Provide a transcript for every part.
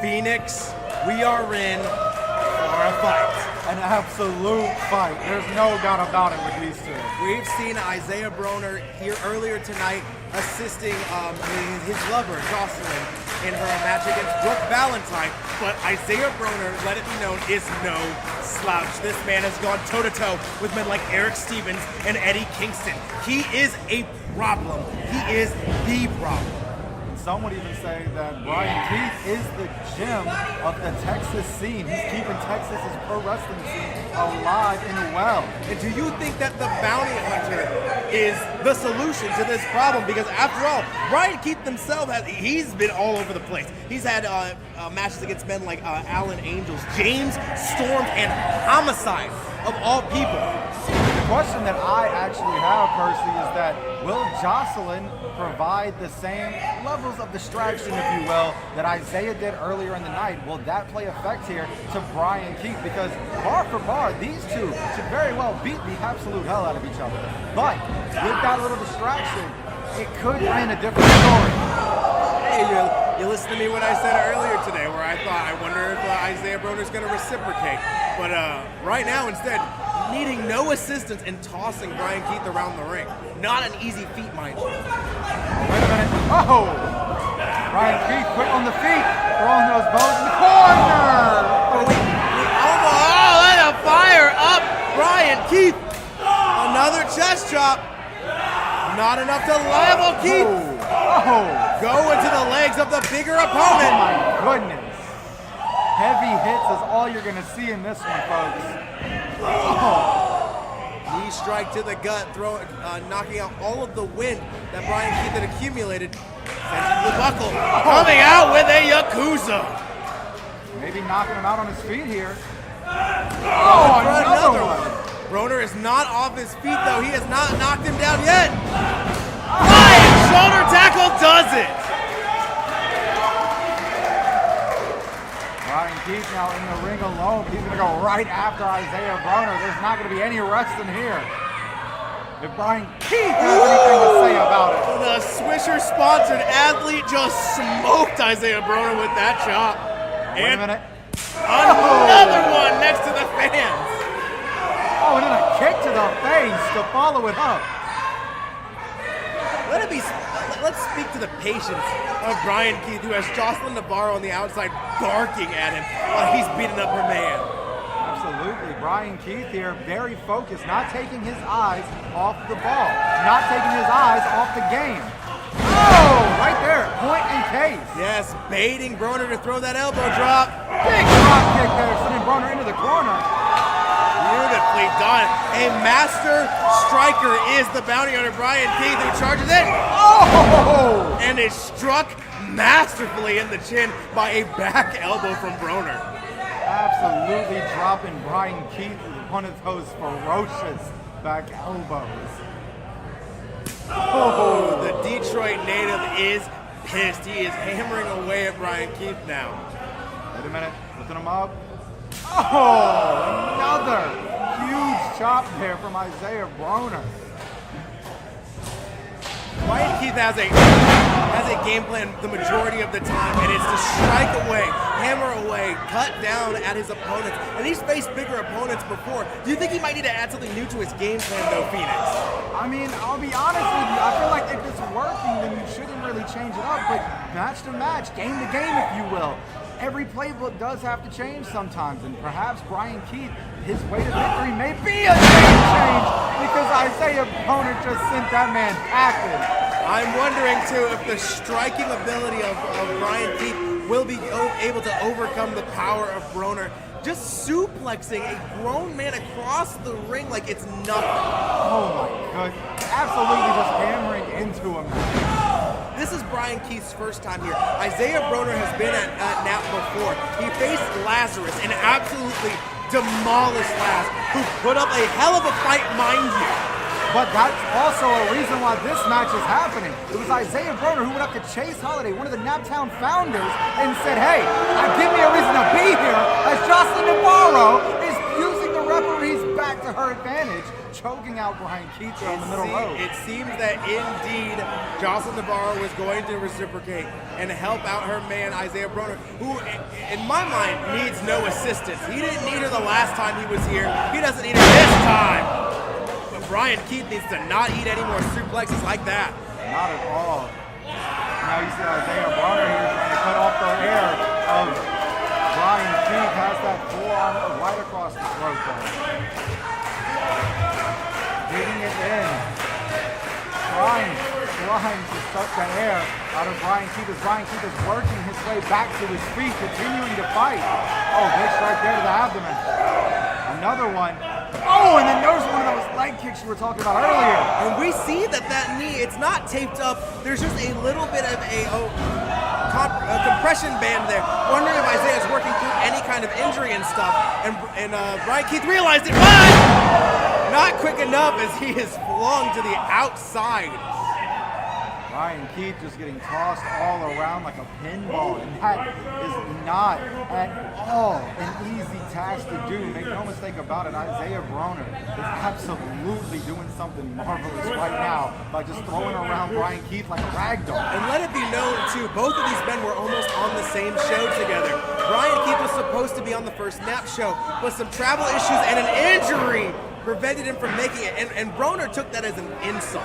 Phoenix, we are in for a fight. An absolute fight. There's no doubt about it with these two. We've seen Isaiah Broner here earlier tonight assisting his lover, Jocelyn, in her match against Brooke Valentine. But Isaiah Broner, let it be known, is no slouch. This man has gone toe-to-toe with men like Eric Stevens and Eddie Kingston. He is a problem. He is the problem. Some would even say that Bryan Keith is the gem of the Texas scene. He's keeping Texas's pro wrestling scene alive and well. And do you think that the bounty hunter is the solution to this problem? Because after all, Bryan Keith himself he's been all over the place. He's had matches against men like Alan Angels, James Storm, and Homicide, of all people. The question that I actually have, Percy, is that will Jocelyn provide the same levels of distraction, if you will, that Isaiah did earlier in the night? Will that play effect here to Bryan Keith? Because bar for bar, these two should very well beat the absolute hell out of each other. But with that little distraction, it could bring a different story. Hey, you listened to me when I said earlier today where I thought, I wonder if Isaiah Broner's going to reciprocate. But right now, instead, needing no assistance in tossing Bryan Keith around the ring. Not an easy feat, mind you. Wait a minute. Oh! Bryan Keith quick on the feet, throwing those bows in the corner! Let a fire up Bryan Keith. Another chest chop. Not enough to level Keith. Oh! Go into the legs of the bigger Oh opponent. my goodness. Heavy hits is all you're going to see in this one, folks. Oh. Knee strike to the gut, knocking out all of the wind that Bryan Keith had accumulated. Sends him to the buckle. Coming out with a Yakuza. Maybe knocking him out on his feet here. Oh, another one. Broner is not off his feet, though. He has not knocked him down yet. Flying shoulder tackle does it. Bryan Keith now in the ring alone. He's going to go right after Isaiah Broner. There's not going to be any rest in here. If Bryan Keith has anything to say about it. The Swisher-sponsored athlete just smoked Isaiah Broner with that chop. Wait a minute. Another one next to the fans. Oh, and then a kick to the face to follow it up. Let's speak to the patience of Bryan Keith, who has Jocelyn Navarro on the outside barking at him while he's beating up her man. Absolutely. Bryan Keith here, very focused, not taking his eyes off the ball, not taking his eyes off the game. Oh, right there, point in case. Yes, baiting Broner to throw that elbow drop. Big drop kick there, sending Broner into the corner. Beautifully done. A master striker is the bounty hunter Bryan Keith, who charges in. Oh! And is struck masterfully in the chin by a back elbow from Broner. Absolutely dropping Bryan Keith with one of those ferocious back elbows. Oh, the Detroit native is pissed. He is hammering away at Bryan Keith now. Wait a minute, lifting him up. Oh, another huge chop there from Isaiah Broner. Bryan Keith has a game plan the majority of the time, and it's to strike away, hammer away, cut down at his opponents. And he's faced bigger opponents before. Do you think he might need to add something new to his game plan, though, Phoenix? I mean, I'll be honest with you. I feel like if it's working, then you shouldn't really change it up. But match to match, game to game, if you will. Every playbook does have to change sometimes, and perhaps Bryan Keith, his way to victory may be a game change because Isaiah Broner just sent that man packing. I'm wondering, too, if the striking ability of Bryan Keith will be able to overcome the power of Broner. Just suplexing a grown man across the ring like it's nothing. Oh, my God. Absolutely just hammering into him now. This is Bryan Keith's first time here. Isaiah Broner has been at Nap before. He faced Lazarus and absolutely demolished Laz, who put up a hell of a fight, mind you. But that's also a reason why this match is happening. It was Isaiah Broner who went up to Chase Holiday, one of the Naptown founders, and said, hey, give me a reason to be here, as Jocelyn Navarro is using the referee's back to her advantage, choking out Bryan Keith on the middle rope. It seems that indeed Jocelyn Navarro was going to reciprocate and help out her man Isaiah Broner, who in my mind needs no assistance. He didn't need her the last time he was here. He doesn't need her this time. But Bryan Keith needs to not eat any more suplexes like that. Not at all. Now you see Isaiah Broner here trying to cut off the hair of Bryan Keith. Has that forearm right across the throat there. Digging it in. Trying to suck the air out of Bryan Keith as Bryan Keith is working his way back to his feet, continuing to fight. Oh, big strike there to the abdomen. Another one. Oh, and then there's one of those leg kicks you were talking about earlier. And we see that knee, it's not taped up. There's just a little bit of a compression band there. Wondering if Isaiah's working through any kind of injury and stuff. And Bryan Keith realized it, but not quick enough as he is flung to the outside. Bryan Keith just getting tossed all around like a pinball, and that is not at all an easy task to do. Make no mistake about it, Isaiah Broner is absolutely doing something marvelous right now by just throwing around Bryan Keith like a rag doll. And let it be known, too, both of these men were almost on the same show together. Bryan Keith was supposed to be on the first Snap show, but some travel issues and an injury prevented him from making it, and Broner took that as an insult.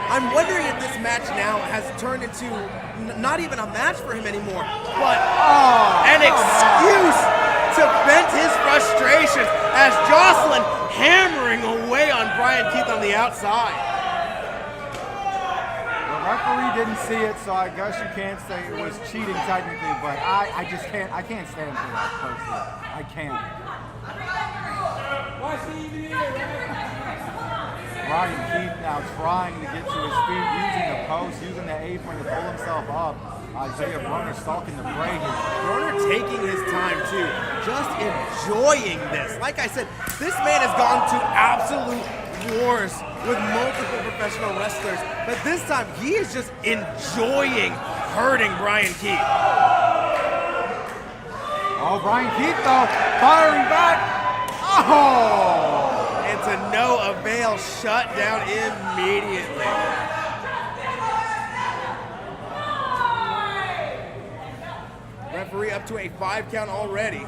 I'm wondering if this match now has turned into not even a match for him anymore, but an excuse to vent his frustrations as Jocelyn hammering away on Bryan Keith on the outside. The referee didn't see it, so I guess you can't say it was cheating technically, but I can't stand for that personally. I can't. Bryan Keith now trying to get to his feet, using the post, using the apron to pull himself up. Isaiah Broner stalking the fray here. Broner taking his time too, just enjoying this. Like I said, this man has gone to absolute wars with multiple professional wrestlers, but this time he is just enjoying hurting Bryan Keith. Oh, Bryan Keith though, firing back. Oh! And to no avail, shut down immediately. Referee up to a 5 count already.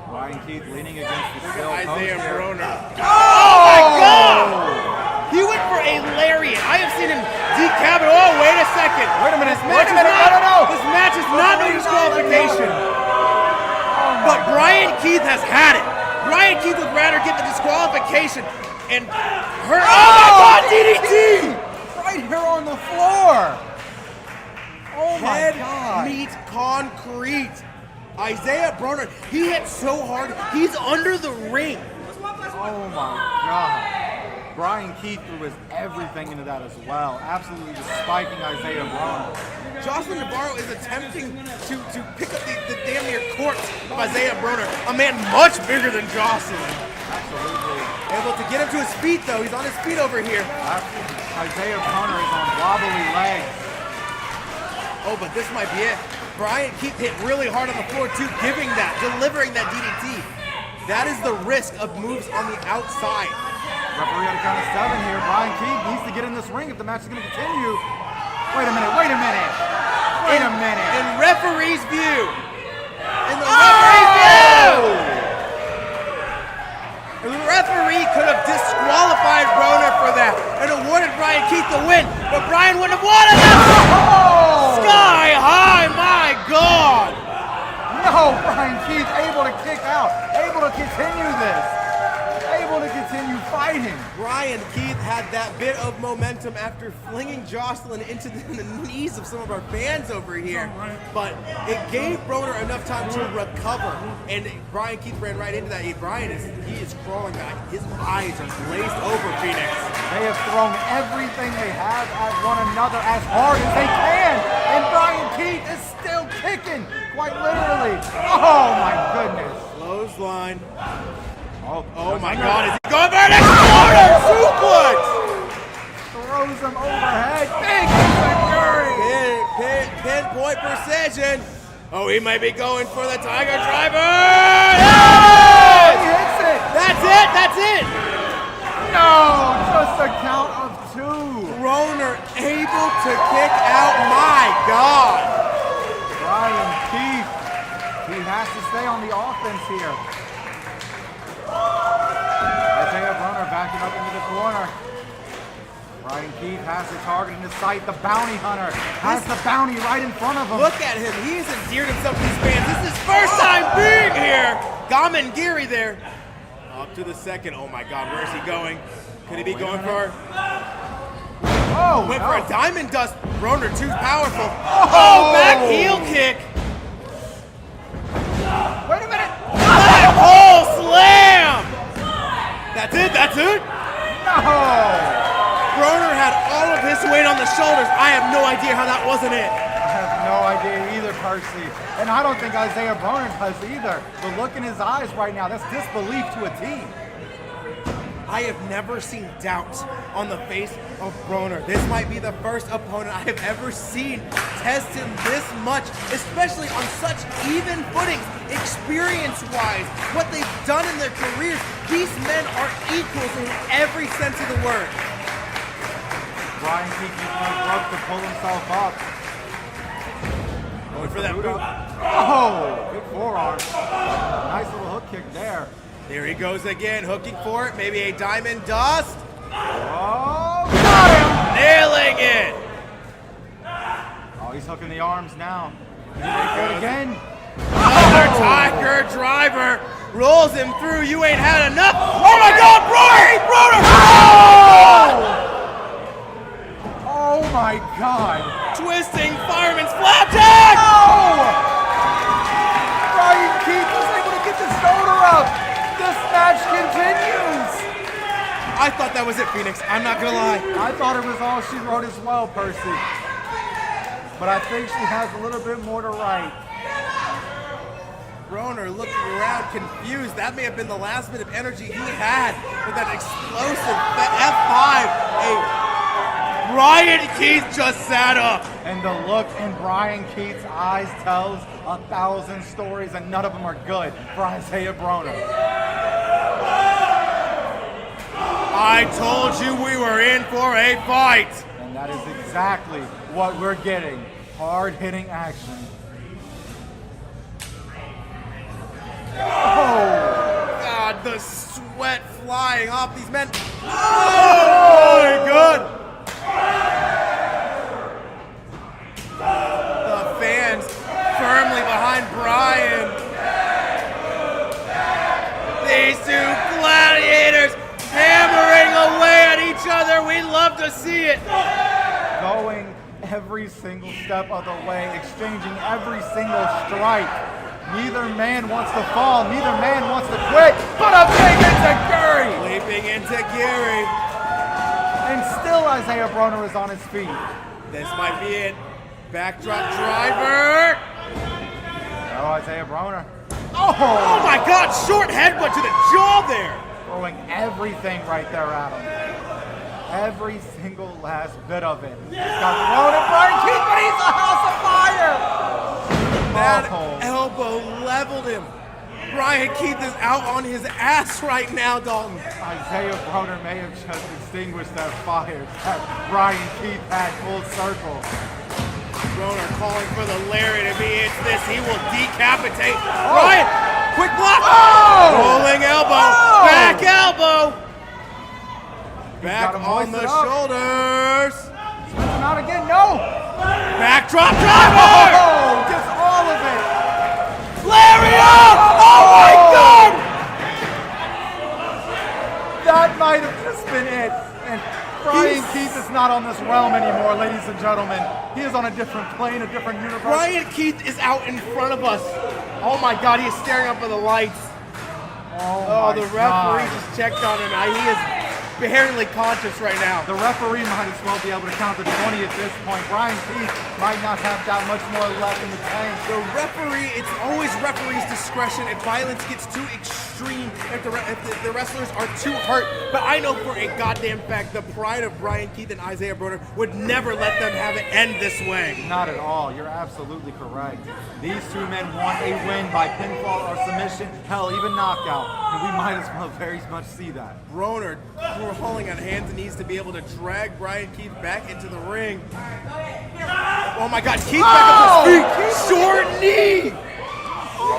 Bryan Keith leaning against the steel Isaiah post Broner. here. Oh my God! He went for a lariat. I have seen him decapitate. Oh, wait a second. Wait a minute. This match is not no disqualification. But Bryan Keith has had it. Bryan Keith would rather get the disqualification and hurt. Oh my God, DDT! Right here on the floor. Oh my Head God. meets concrete. Isaiah Broner, he hit so hard, he's under the ring. Oh my God. Bryan Keith threw his everything into that as well. Absolutely just spiking Isaiah Broner. Jocelyn Navarro is attempting to pick up the damn near corpse of Isaiah Broner, a man much bigger than Jocelyn. Absolutely. Able to get him to his feet though, he's on his feet over here. Isaiah Broner is on wobbly legs. Oh, but this might be it. Bryan Keith hit really hard on the floor too, delivering that DDT. That is the risk of moves on the outside. Referee at a count of 7 here. Bryan Keith needs to get in this ring if the match is going to continue. Wait a minute. In referee's view. The referee could have disqualified Broner for that and awarded Bryan Keith the win, but Bryan wouldn't have won it. Sky high, my God. No, Bryan Keith able to kick out, able to continue this, able to continue fighting. Bryan Keith had that bit of momentum after flinging Jocelyn into the knees of some of our fans over here, but it gave Broner enough time to recover, and Bryan Keith ran right into that. He is crawling back. His eyes are glazed over, Phoenix. They have thrown everything they have at one another as hard as they can, and Bryan Keith is still kicking, quite literally. Oh my goodness. Clothesline. Oh my God, is he going for an exploder suplex? Throws him overhead. Big security. Pinpoint precision. Oh, he might be going for the Tiger Driver. He hits it. That's it! That's it! No, just a count of 2. Broner able to kick out. My God! Bryan Keith, he has to stay on the offense here. Isaiah Broner backing up into the corner. Bryan Keith has the target in his sight. The bounty hunter has the bounty right in front of him. Look at him. He's endeared himself to these fans. This is his first time being here. Gamengiri there. Up to the second. Oh my God, where's he going? Could he be going for? Oh, went no. for a diamond dust. Broner too powerful. Oh, back heel kick. Wait a minute. Black hole slam. That's it. That's it. No. Broner had all of his weight on the shoulders. I have no idea how that wasn't it. I have no idea either, Percy. And I don't think Isaiah Broner does either. The look in his eyes right now, that's disbelief to a T. I have never seen doubt on the face of Broner. This might be the first opponent I have ever seen test him this much, especially on such even footings, experience-wise, what they've done in their careers. These men are equals in every sense of the word. Bryan Keith using his rope to pull himself up. Going for that boot. Oh, big forearm. Nice little hook kick there. There he goes again, hooking for it. Maybe a diamond dust. Oh, got him! Nailing it. Oh, he's hooking the arms now. Here they go again. Another tiger driver. Rolls him through. You ain't had enough. Oh my God, Broner! Oh! Oh my God! Twisting fireman's flapjack! Oh! Bryan Keith was able to get the shoulder up. This match continues. I thought that was it, Phoenix. I'm not gonna lie. I thought it was all she wrote as well, Percy. But I think she has a little bit more to write. Broner looking around confused. That may have been the last bit of energy he had with that explosive F5. Bryan Keith just sat up. And the look in Bryan Keith's eyes tells 1,000 stories, and none of them are good for Isaiah Broner. I told you we were in for a fight. And that is exactly what we're getting. Hard-hitting action. Oh! God, the sweat flying off these men. Oh my God! The fans firmly behind Bryan. These two gladiators hammering away at each other. We love to see it. Going every single step of the way, exchanging every single strike. Neither man wants to fall, neither man wants to quit, but a big enziguri! Leaping into Giri. And still Isaiah Broner is on his feet. This might be it. Backdrop driver. Oh, Isaiah Broner. Oh Oh! my God, short headbutt to the jaw there. Throwing everything right there at him. Every single last bit of it. He's got thrown at Bryan Keith, but he's a house of fire! That Oh. elbow leveled him. Bryan Keith is out on his ass right now, Dalton. Isaiah Broner may have just extinguished that fire that Bryan Keith had full circle. Broner calling for the lariat. If he hits this, he will decapitate. Bryan, quick block. Oh! Rolling elbow. Oh! Back elbow. Back gotta on moisten the up. shoulders. Not again, no! Backdrop driver. Oh, just all of it! Lariat. Oh my God. That might have just been it. And Bryan Keith is not on this realm anymore, ladies and gentlemen. He is on a different plane, a different universe. Bryan Keith is out in front of us. Oh my God, he is staring up at the lights. Oh, Oh, the referee just checked on him. He is barely conscious right now. The referee might as well be able to count to 20 at this point. Bryan Keith might not have that much more left in the tank. The referee, it's always referee's discretion if violence gets too extreme. extreme if the wrestlers are too hurt. But I know for a goddamn fact the pride of Bryan Keith and Isaiah Broner would never let them have it end this way. Not at all. You're absolutely correct. These two men want a win by pinfall or submission, hell, even knockout. And we might as well very much see that. Broner falling on hands and knees to be able to drag Bryan Keith back into the ring. Oh my God, Keith back up to his feet. Short knee.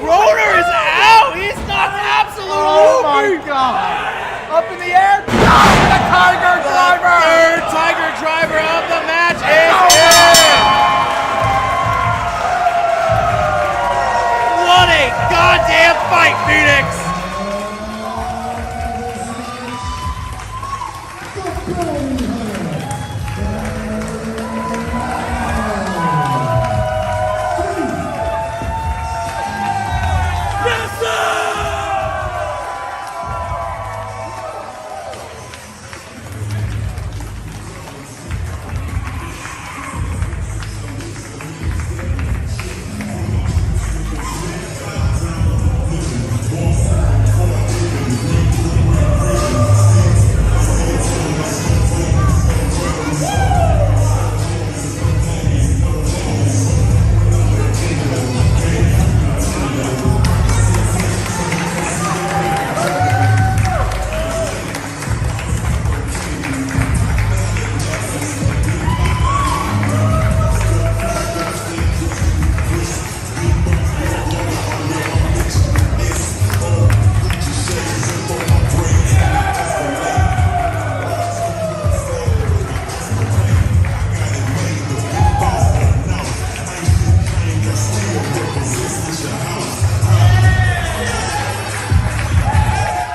Broner is out. He's knocked absolutely. Oh my God. Up in the air. No, the Tiger Driver.